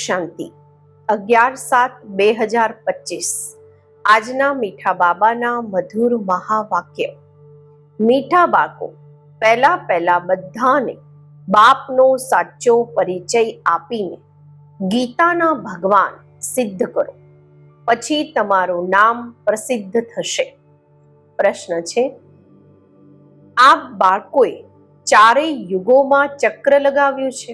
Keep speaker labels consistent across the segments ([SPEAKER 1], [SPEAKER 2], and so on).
[SPEAKER 1] શાંતિ 11/7/2025 આજના મીઠા બાબાના મધુર મહાવાક્ય. મીઠા બાળકો, પહેલા બધાને બાપનો સાચો પરિચય આપીને ગીતાના ભગવાન સિદ્ધ કરો, પછી તમારું નામ પ્રસિદ્ધ થશે. પ્રશ્ન છે, આપ બાળકોએ ચારેય યુગોમાં ચક્ર લગાવ્યું છે.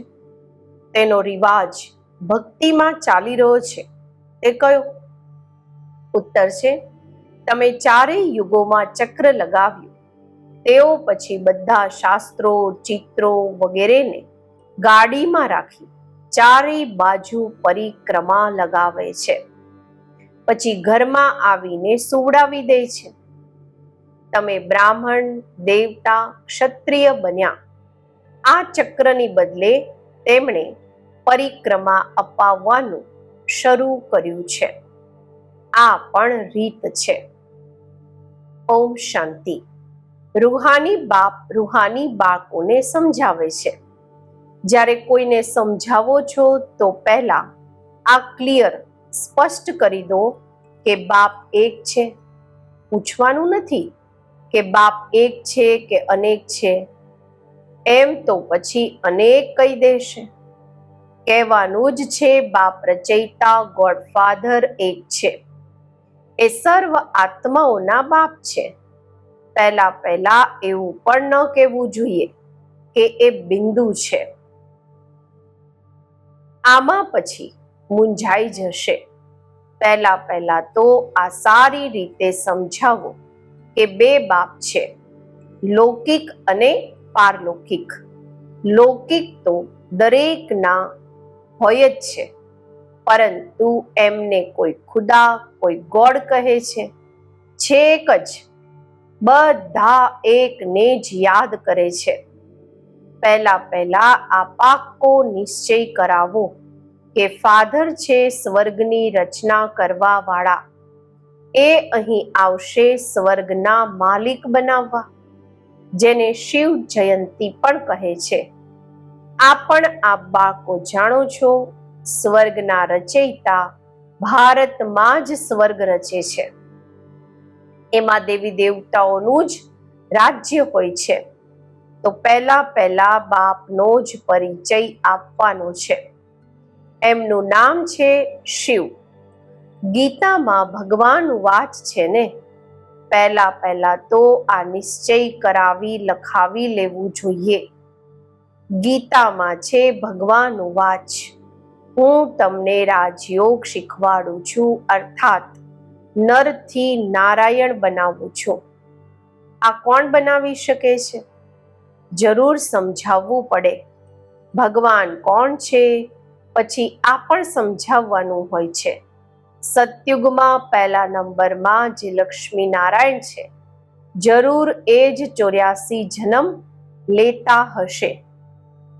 [SPEAKER 1] તેનો રિવાજ ભક્તિમાં ચાલી રહ્યો છે તે કયો? ઉત્તર છે, તમે ચારેય યુગોમાં ચક્ર લગાવ્યું. તેઓ પછી બધા શાસ્ત્રો, ચિત્રો વગેરેને ગાડીમાં રાખી ચારેય બાજુ પરિક્રમા લગાવે છે. પછી ઘરમાં આવીને સુવડાવી દે છે. તમે બ્રાહ્મણ, દેવતા, ક્ષત્રિય બન્યા. આ ચક્રની બદલે તેમણે પરિક્રમા અપાવવાનું શરૂ કર્યું છે. આ પણ રીત છે. ઓમ શાંતિ. રૂહાની બાપ રૂહાની બાળકોને સમજાવે છે. જ્યારે કોઈને સમજાવો છો તો પહેલા આ ક્લિયર સ્પષ્ટ કરી દો કે બાપ એક છે. પૂછવાનું નથી કે બાપ એક છે કે અનેક છે. એમ તો પછી અનેક કહી દેશે. કહેવાનું જ છે બાપ રચયિતા ગોડફાધર એક છે. એ સર્વ આત્માઓના બાપ છે. પહેલા એવું પણ ન કહેવું જોઈએ કે એ બિંદુ છે. આમાં પછી મૂંઝાઈ જશે. પહેલા તો આ સારી રીતે સમજાવો કે બે બાપ છે, લૌકિક અને પારલૌકિક. લૌકિક તો દરેકના હોય જ છે, પરંતુ એમને કોઈ ખુદા, કોઈ ગોડ કહે છે. છેક જ બધા એકને જ યાદ કરે છે. પહેલા આ પાક્કો નિશ્ચય કરાવો કે ફાધર છે સ્વર્ગની રચના કરવા વાળા. એ અહીં આવશે સ્વર્ગના માલિક બનાવવા, જેને શિવ જયંતી પણ કહે છે. આ પણ આપ બાળકો જાણો છો, સ્વર્ગના રચયિતા ભારતમાં જ સ્વર્ગ રચે છે. એમાં દેવી દેવતાઓનું જ રાજ્ય હોય છે. તો પહેલા બાપનો જ પરિચય આપવાનો છે. એમનું નામ છે શિવ. ગીતામાં ભગવાન વાચ છે ને, પહેલા તો આ નિશ્ચય કરાવી લખાવી લેવું જોઈએ. ગીતામાં છે ભગવાન વાચ, હું તમને રાજયોગ શીખવાડું છું, અર્થાત નરથી નારાયણ બનાવું છું. આ કોણ બનાવી શકે છે? જરૂર સમજાવવું પડે. ભગવાન કોણ છે પછી આ પણ સમજાવવાનું હોય છે. સતયુગમાં પહેલા નંબરમાં જે લક્ષ્મી નારાયણ છે, જરૂર એ જ 84 જન્મ લેતા હશે.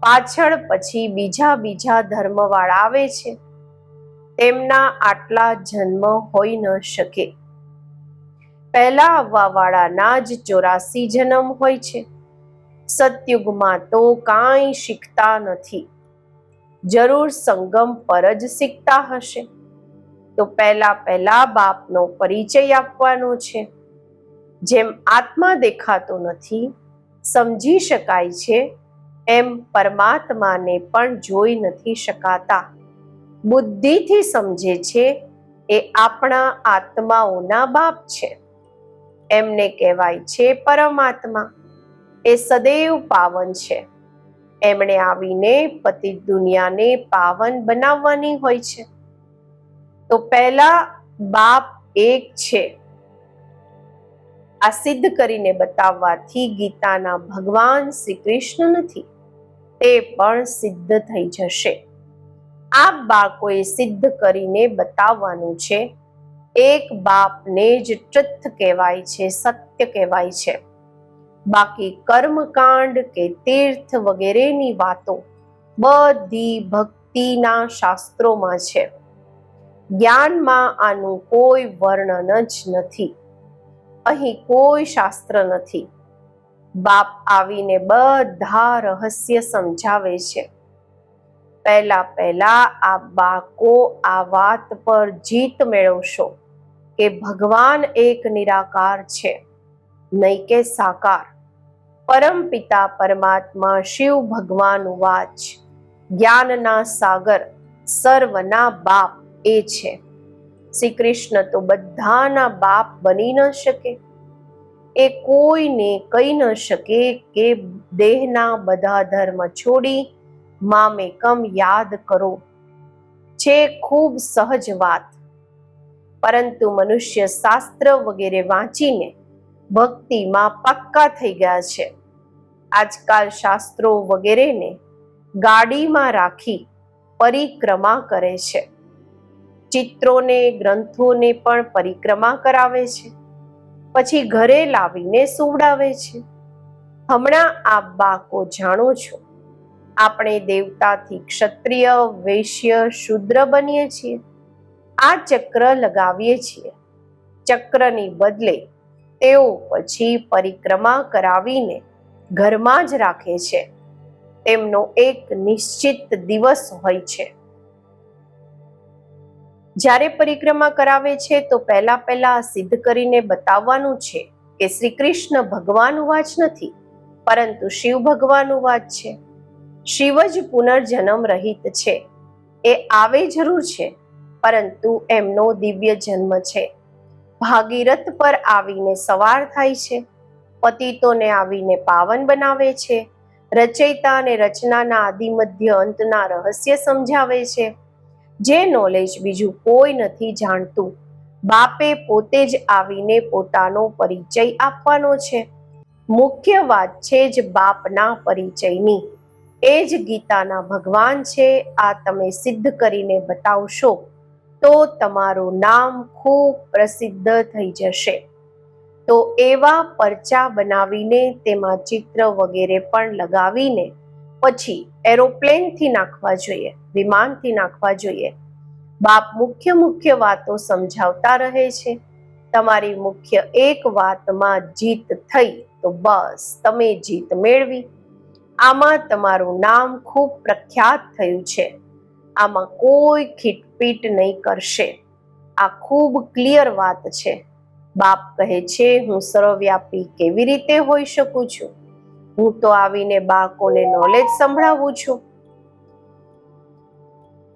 [SPEAKER 1] પાછળ પછી બીજા ધર્મવાળા આવે છે, તેમના આટલા જન્મ હોઈ ન શકે. પહેલા આવવાવાળાના જ 84 જન્મ હોય છે. સતયુગમાં તો કાંઈ શીખતા નથી, જરૂર સંગમ પર જ શીખતા હશે. તો પહેલા બાપનો પરિચય આપવાનો છે. જેમ આત્મા દેખાતો નથી, સમજી શકાય છે, એમ પરમાત્માને પણ જોઈ નથી શકાતા. બુદ્ધિથી સમજે છે એ આપણા આત્માઓના બાપ છે. એમને કહેવાય છે પરમાત્મા. એ સદૈવ પાવન છે. એમણે આવીને પતિત દુનિયાને પાવન બનાવવાની હોય છે. તો પહેલા બાપ એક છે. આ સિદ્ધ કરીને બતાવવાથી ગીતાના ભગવાન શ્રી કૃષ્ણ નથી, તે પણ સિદ્ધ થઈ જશે. આ બાળકોએ સિદ્ધ કરીને બતાવવાનું છે. એક બાપને જ ટ્રુથ કહેવાય છે, સત્ય કહેવાય છે. બાકી કર્મકાંડ કે તીર્થ વગેરેની વાતો બધી ભક્તિના શાસ્ત્રોમાં છે. જ્ઞાનમાં આનું કોઈ વર્ણન જ નથી. અહીં કોઈ શાસ્ત્ર નથી. બાપ આવીને બધા રહસ્ય સમજાવે છે. પહેલા આ બાળકો આ વાત પર જીત મેળવશો કે ભગવાન એક નિરાકાર છે, નહીં કે સાકાર. પરમપિતા પરમાત્મા શિવ ભગવાન ઉવાચ, જ્ઞાનના સાગર સર્વના બાપ એ છે. શ્રી કૃષ્ણ તો બધાના બાપ બની ન શકે. એ કોઈને કહી ન શકે કે દેહના બધા ધર્મ છોડી મામેકમ યાદ કરો. છે ખૂબ સહજ વાત, પરંતુ મનુષ્ય શાસ્ત્ર વગેરે વાંચીને ભક્તિમાં પાક્કા થઈ ગયા છે. આજકાલ શાસ્ત્રો વગેરેને ગાડીમાં રાખી પરિક્રમા કરે છે. ચિત્રોને ગ્રંથોને પણ પરિક્રમા કરાવે છે, પછી ઘરે લાવીને સુવડાવે છે. હમણાં આપ બાળકો જાણો છો, આપણે દેવતાથી ક્ષત્રિય, વૈશ્ય, શૂદ્ર બનીએ છીએ. આ ચક્ર લગાવીએ છીએ. ચક્રની બદલે તેઓ પછી પરિક્રમા કરાવીને ઘરમાં જ રાખે છે. તેમનો એક નિશ્ચિત દિવસ હોય છે. જ્યારે પરિક્રમા કરાવે છે તો પહેલા સિદ્ધ કરીને બતાવવાનું છે કે શ્રી કૃષ્ણ ભગવાન ઉવાચ નથી, પરંતુ શિવ ભગવાન ઉવાચ છે. શિવ જ પુનર્જન્મ રહિત છે. એ આવે જરૂર છે, પરંતુ એમનો દિવ્ય જન્મ છે. ભાગીરથ પર આવીને સવાર થાય છે, પતિતોને આવીને પાવન બનાવે છે, રચયિતા અને રચનાના આદિ મધ્ય અંતના રહસ્ય સમજાવે છે. જે નોલેજ બીજું કોઈ નથી જાણતું. બાપે પોતે જ આવીને પોતાનો પરિચય આપવાનો છે. મુખ્ય વાત છે જ બાપના પરિચયની. એ જ ગીતાના ભગવાન છે. આ તમે સિદ્ધ કરીને બતાવશો તો તમારું નામ ખૂબ પ્રસિદ્ધ થઈ જશે. તો એવા પરચા બનાવીને તેમાં ચિત્ર વગેરે પણ લગાવીને પછી એરોપ્લેનથી નાખવા જોઈએ, વિમાનથી નાખવા જોઈએ. બાપ મુખ્ય વાતો સમજાવતા રહે છે. તમારી મુખ્ય એક વાતમાં જીત થઈ તો બસ તમે જીત મેળવી. આમાં તમારું નામ ખૂબ પ્રખ્યાત થયું છે. આમાં કોઈ ખીટપીટ નહીં કરશે. આ ખૂબ ક્લિયર વાત છે. બાપ કહે છે, હું સર્વવ્યાપી કેવી રીતે હોઈ શકું છું? હું તો આવીને બાળકોને નોલેજ સંભળાવું છું.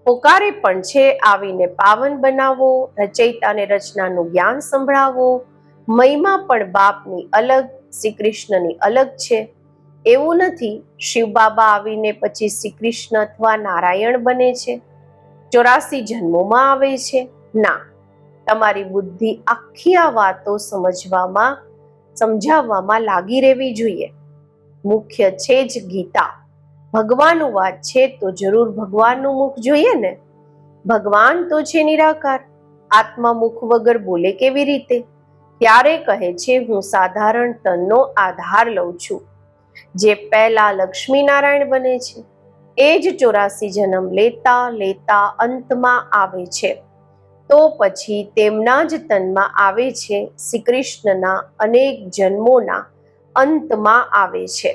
[SPEAKER 1] પોકારે પણ છે, આવીને પાવન બનાવો, રચયિતા અને રચનાનું જ્ઞાન સંભળાવો. મહિમા પણ બાપની અલગ, શ્રી કૃષ્ણની અલગ છે. એવું નથી શિવ બાબા આવીને પછી શ્રી કૃષ્ણ અથવા નારાયણ બને છે, 84 જન્મોમાં આવે છે. ના, તમારી બુદ્ધિ આખી આ વાતો સમજાવવામાં લાગી રહેવી જોઈએ. મુખ્ય છે જ ગીતા. ભગવાનનું વાત છે તો જરૂર ભગવાનનું મુખ જોઈએ ને. ભગવાન તો છે નિરાકાર. આત્મા મુખ વગર બોલે કેવી રીતે? ત્યારે કહે છે, હું સાધારણ તનનો આધાર લઉં છું. જે પહેલા લક્ષ્મીનારાયણ બને છે એ જ 84 જન્મ લેતા અંતમાં આવે છે. તો પછી તેમના જ તનમાં આવે છે. શ્રી કૃષ્ણના અનેક જન્મોના અંતમાં આવે છે.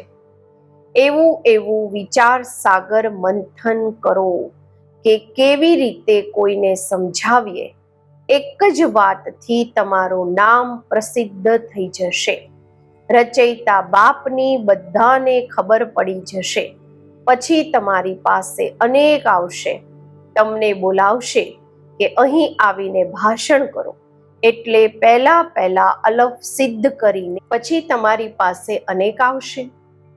[SPEAKER 1] એવું વિચાર સાગર મંથન કરો કે કેવી રીતે કોઈને સમજાવીએ. એક જ વાતથી તમારું નામ પ્રસિદ્ધ થઈ જશે. રચયિતા બાપની બધાને ખબર પડી જશે. પછી તમારી પાસે અનેક આવશે, તમને બોલાવશે કે અહીં આવીને ભાષણ કરો. એટલે પહેલા અલફ સિદ્ધ કરીને પછી તમારી પાસે અનેક આવશે,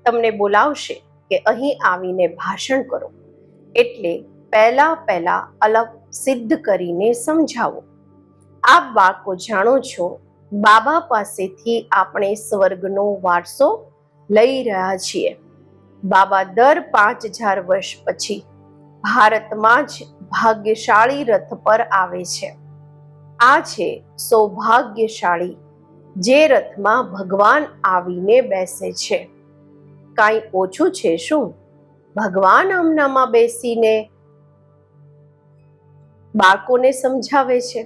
[SPEAKER 1] તમને બોલાવશે કે અહીં આવીને ભાષણ કરો. એટલે પહેલા અલફ સિદ્ધ કરીને સમજાવો. આપ બાળકો જાણો છો, બાબા પાસેથી આપણે સ્વર્ગનો વારસો લઈ રહ્યા છીએ. બાબા દર 5000 વર્ષ પછી ભારતમાં જ ભાગ્યશાળી રથ પર આવે છે. આ છે સૌભાગ્યશાળી, જે રથમાં ભગવાન આવીને બેસે છે. કાંઈ ઓછું છે શું? ભગવાન આમનામાં બેસીને બાળકોને સમજાવે છે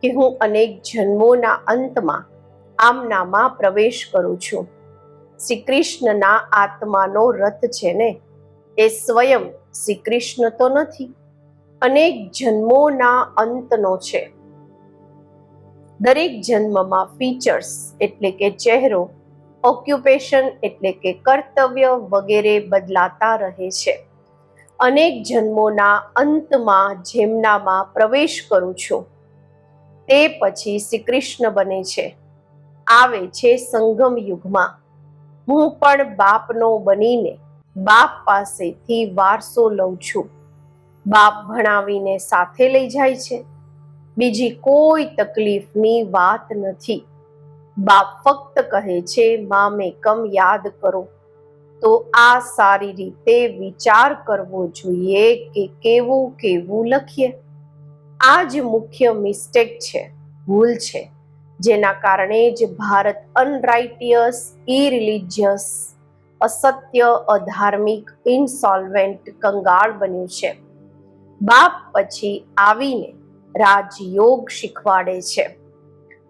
[SPEAKER 1] કે હું અનેક જન્મોના અંતમાં આમનામાં પ્રવેશ કરું છું. શ્રી કૃષ્ણના આત્માનો રથ છે ને, એ સ્વયં શ્રી કૃષ્ણ તો નથી, અનેક જન્મોના અંતનો છે. દરેક જન્મમાં ફીચર્સ એટલે કે ચહેરો, ઓક્યુપેશન એટલે કે કર્તવ્ય વગેરે બદલાતા રહે છે. અનેક જન્મોના અંતમાં જેમનામાં પ્રવેશ કરું છું તે પછી શ્રી કૃષ્ણ બને છે, આવે છે સંગમ યુગમાં. હું પણ બાપનો બનીને બાપ પાસેથી વારસો લઉં છું. બાપ ભણાવીને સાથે લઈ જાય છે. બીજી કોઈ તકલીફની વાત નથી. બાપ ફક્ત કહે છે મામેકમ યાદ કરો. તો આ સારી રીતે વિચાર કરવો જોઈએ કે કેવું કેવું લખીએ. આ જ મુખ્ય મિસ્ટેક છે, ભૂલ છે, જેના કારણે જ ભારત અનરાઇટિયસ, ઇરિલિજિયસ, અસત્ય, અધાર્મિક, ઇન્સોલ્વેન્ટ, કંગાળ બન્યું છે. બાપ પછી આવીને રાજયોગ શીખવાડે છે.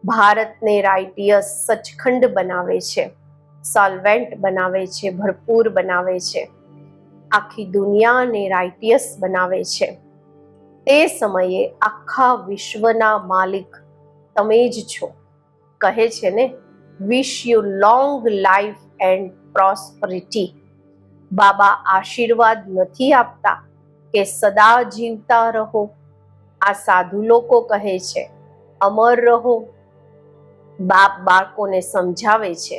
[SPEAKER 1] ભારતને રાઇટિયસ, સચખંડ બનાવે છે, સોલ્વેન્ટ બનાવે છે, ભરપૂર બનાવે છે. આખી દુનિયાને રાઇટિયસ બનાવે છે. તે સમયે આખા વિશ્વના માલિક તમે જ છો. કહે છે ને, wish you long life and prosperity. બાબા આશીર્વાદ નથી આપતા કે સદા જીવતા રહો. આ સાધુ લોકો કહે છે અમર રહો. બાપ બાળકોને સમજાવે છે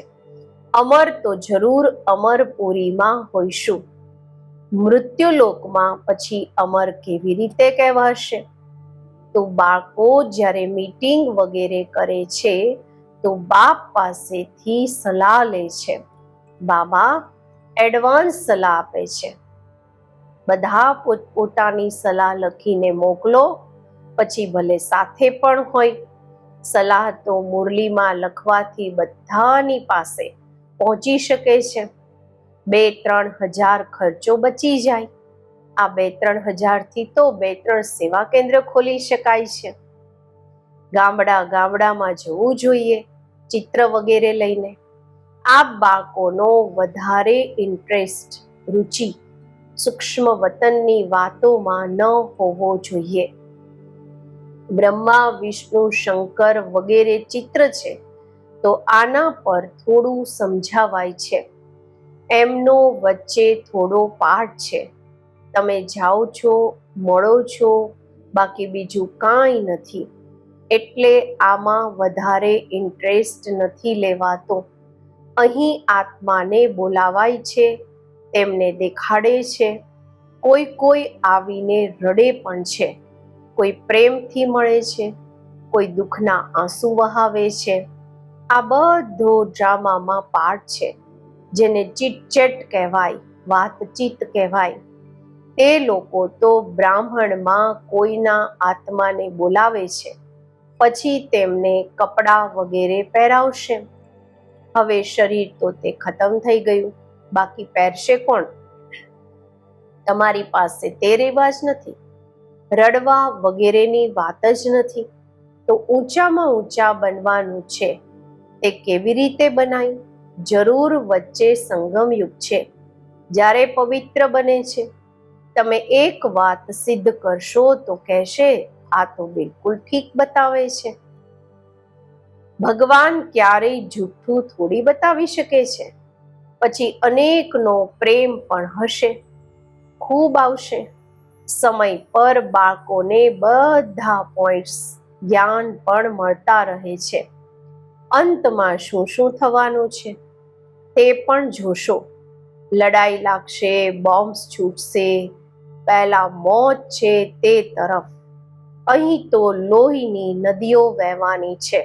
[SPEAKER 1] અમર તો જરૂર અમરપુરીમાં હોઈશું. મૃત્યુલોકમાં પછી અમર કેવી રીતે કહેવાશે? તો બાળકો જ્યારે મીટિંગ વગેરે કરે છે તો બાપ પાસેથી સલાહ લે છે. બાબા એડવાન્સ સલાહ આપે છે. બધા પોતપોતાની સલાહ લખીને મોકલો, પછી ભલે સાથે પણ હોય. સલાહ તો મુરલીમાં લખવાથી બધાની પાસે પહોંચી શકે છે. 2-3 હજાર ખર્ચો બચી જાય. આ 2-3 હજારથી તો 2-3 સેવા કેન્દ્ર ખોલી શકાય છે. ગામડામાં જવું જોઈએ ચિત્ર વગેરે લઈને. આ બાળકોનો વધારે ઇન્ટરેસ્ટ, રુચિ સૂક્ષ્મ વતનની વાતોમાં ન હોવો જોઈએ. બ્રહ્મા, વિષ્ણુ, શંકર વગેરે ચિત્ર છે તો આના પર થોડું સમજાવાય છે. એમનો વચ્ચે થોડો પાઠ છે. તમે જાઓ છો, મળો છો, બાકી બીજું કાંઈ નથી. એટલે આમાં વધારે ઇન્ટરેસ્ટ નથી લેવાતો. અહીં આત્માને બોલાવાય છે, તેમને દેખાડે છે. કોઈ આવીને રડે પણ છે, કોઈ પ્રેમથી મળે છે, કોઈ દુઃખના આંસુ વહાવે છે. આ બધો ડ્રામામાં પાર્ટ છે, જેને ચીટચેટ કહેવાય, વાતચીત કહેવાય. તે લોકો તો બ્રાહ્મણમાં કોઈના આત્માને બોલાવે છે, પછી તેમને કપડાં વગેરે પહેરાવશે. હવે શરીર તો તે ખતમ થઈ ગયું, બાકી પહેરશે કોણ? તમારી પાસે તે રિવાજ નથી. રડવા વગેરેની વાત જ નથી. તો ઊંચામાં ઊંચા બનવાનું છે. તે કેવી રીતે બનાય? જરૂર વચ્ચે સંગમયુગ છે, જ્યારે પવિત્ર બને છે. તમે એક વાત સિદ્ધ કરશો તો કહેશે આ તો બિલકુલ ઠીક બતાવે છે. ભગવાન ક્યારેય જૂઠું થોડી બતાવી શકે છે. પછી અનેકનો પ્રેમ પણ હશે, ખૂબ આવશે. સમય પર બાળકોને બધા પોઈન્ટ્સ, જ્ઞાન પણ મળતા રહે છે. અંતમાં શું શું થવાનું છે તે પણ જોશો. લડાઈ લાગશે, બોમ્બ્સ છૂટશે, પહેલા મોત છે તે તરફ. અહીં તો લોહીની નદીઓ વહેવાની છે,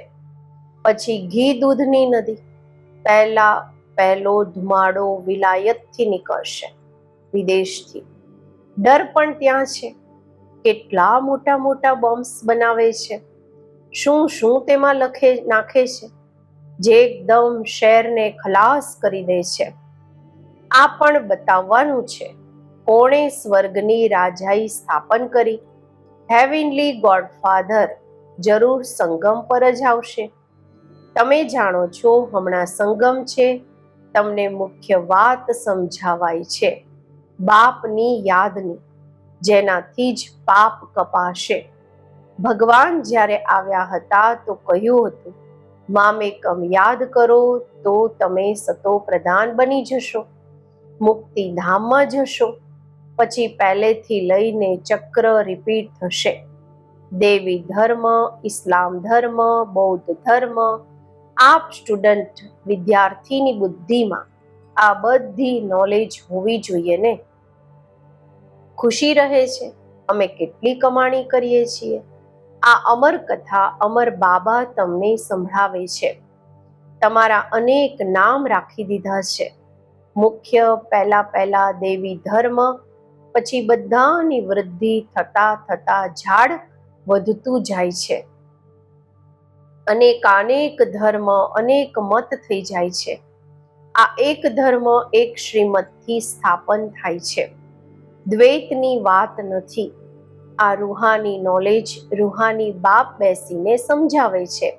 [SPEAKER 1] પછી ઘી દૂધની નદી. પહેલો ધુમાડો વિલાયતથી નીકળશે, વિદેશથી. ડર પણ ત્યાં છે. કેટલા મોટા મોટા બોમ્બ્સ બનાવે છે, શું શું તેમાં નાખે છે, જે એકદમ શહેરને ખલાસ કરી દે છે. આ પણ બતાવવાનું છે કોણે સ્વર્ગની રાજાઈ સ્થાપન કરી. હેવનલી ગોડફાધર જરૂર સંગમ પર જ આવશે. તમે જાણો છો હમણાં સંગમ છે, તમને મુખ્ય વાત સમજાવાય છે. બાપની યાદની, જેનાથી જ પાપ કપાશે. ભગવાન જ્યારે આવ્યા હતા તો કહ્યું હતું, મામેકમ યાદ કરો તો તમે સતો પ્રધાન બની જશો, મુક્તિધામમાં જશો. પછી પહેલેથી લઈને ચક્ર રિપીટ થશે. દેવી ધર્મ, ઇસ્લામ ધર્મ, બૌદ્ધ ધર્મ. આપ સ્ટુડન્ટ વિદ્યાર્થીની બુદ્ધિમાં આ બધી નોલેજ હોવી જોઈએ ને. ખુશી રહે છે, અમે કેટલી કમાણી કરીએ છીએ. આ અમર કથા અમર બાબા તમને સંભળાવે છે. તમારા અનેક નામ રાખી દીધા છે. મુખ્ય પહેલા દેવી ધર્મ, પછી બધાની વૃદ્ધિ થતા થતા ઝાડ વધતું જાય છે. અનેક ધર્મ, અનેક મત થઈ જાય છે. આ એક ધર્મ, એક શ્રીમતથી સ્થાપન થાય છે. દ્વૈતની વાત નથી. આ રૂહાની નોલેજ રૂહાની બાપ બેસીને સમજાવે છે.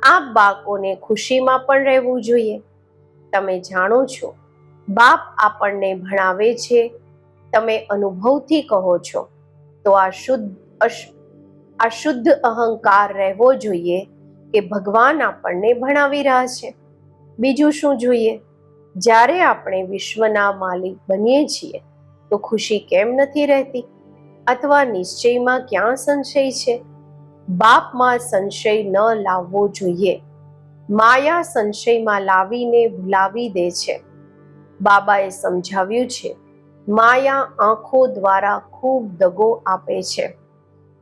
[SPEAKER 1] આપ બાળકોને ખુશીમાં પણ રહેવું જોઈએ. તમે જાણો છો, બાપ આપણને ભણાવે છે. તમે અનુભવથી કહો છો તો આ શુદ્ધ અહંકાર રહેવો જોઈએ કે ભગવાન આપણને ભણાવી રહ્યા છે. બીજું શું જોઈએ? જ્યારે આપણે વિશ્વના માલિક બનીએ છીએ તો ખુશી કેમ નથી રહેતી? અથવા નિશ્ચયમાં ક્યાં સંશય છે? બાપમાં સંશય ન લાવવો જોઈએ. માયા સંશયમાં લાવીને ભૂલાવી દે છે. બાબાએ સમજાવ્યું છે, માયા આંખો દ્વારા ખૂબ દગો આપે છે.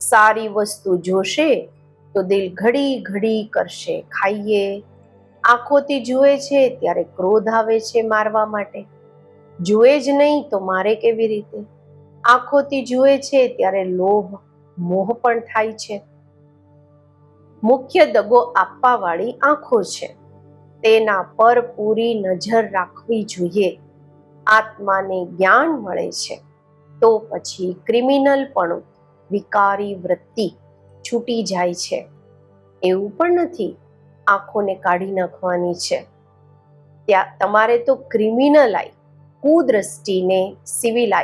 [SPEAKER 1] સારી વસ્તુ જોશે તો દિલ ઘડી ઘડી કરશે, ખાઈએ. આંખોથી જુએ છે ત્યારે ક્રોધ આવે છે મારવા માટે. જુએ જ નહીં તો મારે કેવી રીતે? આંખોથી જુએ છે ત્યારે લોભ, મોહ પણ થાય છે. મુખ્ય દગો આપવા વાળી આંખો છે. તેના પર પૂરી નજર રાખવી જોઈએ. આત્માને જ્ઞાન મળે છે તો પછી ક્રિમિનલપણું, વિકારી વૃત્તિ છૂટી જાય છે. એવું પણ નથી આંખોને કાઢી નાખવાની છે. ત્યાં તમારે તો ક્રિમિનલ કુદ્રષ્ટિને સિવિલ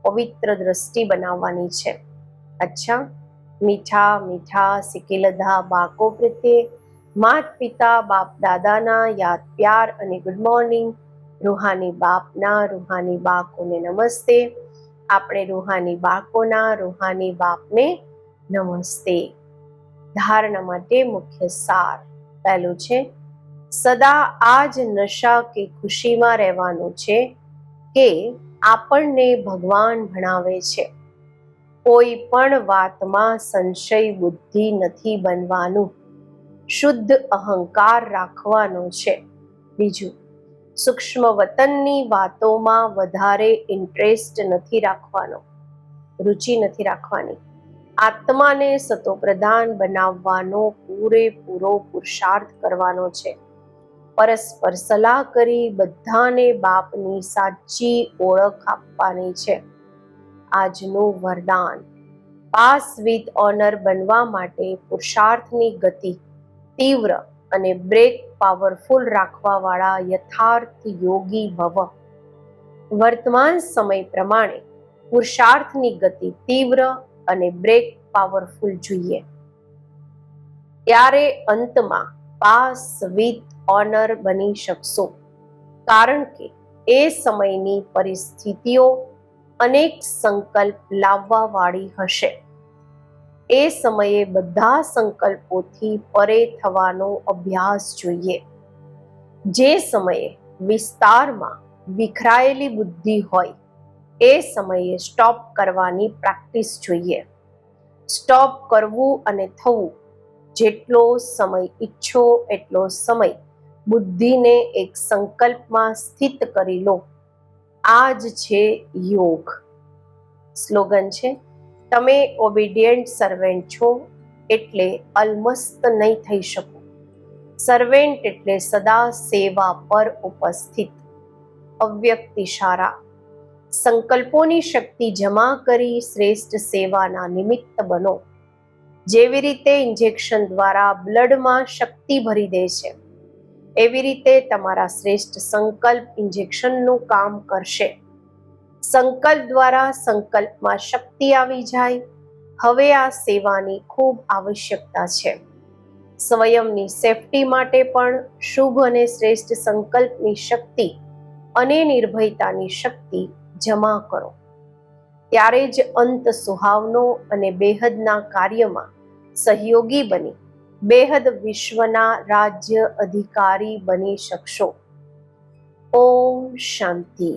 [SPEAKER 1] પવિત્ર દ્રષ્ટિ બનાવવાની છે. અચ્છા, મીઠા સિકેલધા બાળકો પ્રત્યે માત પિતા બાપ દાદાના યાદ, પ્યાર અને ગુડ મોર્નિંગ. રૂહાની બાપના રૂહાની બાળકોને નમસ્તે. આપણે રૂહાની બાળકોના રૂહાની બાપને નમસ્તે. ધારણા માટે મુખ્ય સાર પહેલું છે, સદા આ જ નશા કે ખુશીમાં રહેવાનું છે કે આપણને ભગવાન ભણાવે છે. કોઈ પણ વાતમાં સંશય બુદ્ધિ નથી બનવાનું. શુદ્ધ અહંકાર રાખવાનો છે. બીજું, સૂક્ષ્મ વતનની વાતોમાં વધારે ઇન્ટરેસ્ટ નથી રાખવાનો, રુચિ નથી રાખવાની. આત્માને સતોપ્રધાન બનાવવાનો પૂરેપૂરો પુરુષાર્થ કરવાનો છે. પરસ્પર સલાહ કરી બધાને બાપની સાચી ઓળખ આપવાની છે. આજનું વરદાન, પાસ વિથ ઓનર બનવા માટે પુરુષાર્થની ગતિ તીવ્ર અને બ્રેક પાવરફુલ રાખવા વાળા યથાર્થ યોગી ભવ. વર્તમાન સમય પ્રમાણે પુરુષાર્થની ગતિ તીવ્ર અને બ્રેક પાવરફુલ જોઈએ. ત્યારે અંતમાં પાસ વિથ ઓનર બની શકશો. કારણ કે એ સમયની પરિસ્થિતિઓ અનેક સંકલ્પ લાવવા વાળી હશે. એ સમયે બધા સંકલ્પોથી પરે થવાનો અભ્યાસ જોઈએ. જે સમયે વિસ્તારમાં વિખરાયેલી બુદ્ધિ હોય એ સમયે સ્ટોપ કરવાની પ્રેક્ટિસ જોઈએ. સ્ટોપ કરવું અને થવું, જેટલો સમય ઈચ્છો એટલો સમય બુદ્ધિને એક સંકલ્પમાં સ્થિત કરી લો. આ જ છે યોગ. સ્લોગન છે, તમે ઓબિડિયન્ટ સર્વેન્ટ છો એટલે અલમસ્ત નહીં થઈ શકો. સર્વેન્ટ એટલે સદા સેવા પર ઉપસ્થિત. અવ્યક્ત ઇશારા. સંકલ્પોની શક્તિ જમા કરી શ્રેષ્ઠ સેવાના નિમિત્ત બનો. જેવી રીતે ઇન્જેક્શન દ્વારા બ્લડમાં શક્તિ ભરી દે છે, એવી રીતે તમારા શ્રેષ્ઠ સંકલ્પ ઇન્જેક્શનનું કામ કરશે. સંકલ્પ દ્વારા સંકલ્પમાં શક્તિ આવી જાય. હવે આ સેવાની ખૂબ આવશ્યકતા છે. સ્વયંની સેફટી માટે પણ શુભ અને શ્રેષ્ઠ સંકલ્પની શક્તિ અને નિર્ભયતાની શક્તિ જમા કરો. ત્યારે જ અંત સુહાવનો અને બેહદના કાર્યમાં સહયોગી બની બેહદ વિશ્વના રાજ્ય અધિકારી બની શકશો. ઓમ શાંતિ.